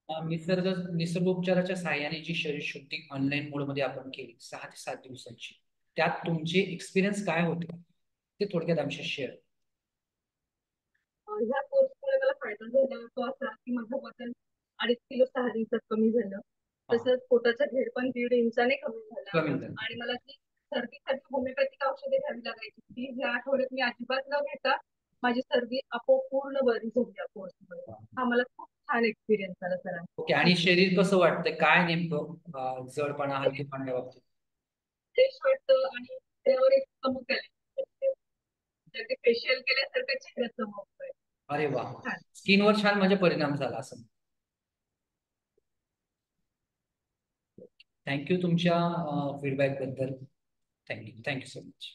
निसर्गोपचाराच्या सहाय्याने जी शरीर शुद्धी ऑनलाईन मोडमध्ये आपण केली 6 ते 7 दिवसांची, त्यात तुमचे एक्सपिरियन्स काय होते ते थोडक्यात आमच्याशी शेअर. ह्या कोर्समुळे मला फायदा झाला तो असा की माझं वजन 2.5 किलो 6 दिवसात कमी झालं. हा, तसंच पोटाचा घेर पण 1.5 इंचाने कमी झाला. कमी झालं. आणि मला जी सर्दीसाठी होमिओपॅथिक औषधे घ्यावी लागायची ती ह्या आठवड्यात मी अजिबात न घेता माझी सर्दी आपोआप पूर्ण बरी झाली या कोर्समुळे. हा मला खूप छान एक्सपिरियन्स आला सर. ओके, आणि शरीर कसं वाटतंय, काय नेमकं जडपणा हलकेपणा या बाबतीत? फ्रेश वाटतं आणि त्यावर एक चमक आली. ते फेशियल केल्यासारखं चेहरा चमकतोय. अरे वा, छान. स्किनवर छान म्हणजे परिणाम झाला असं. थँक्यू तुमच्या फीडबॅक बद्दल. Thank you, thank you so much.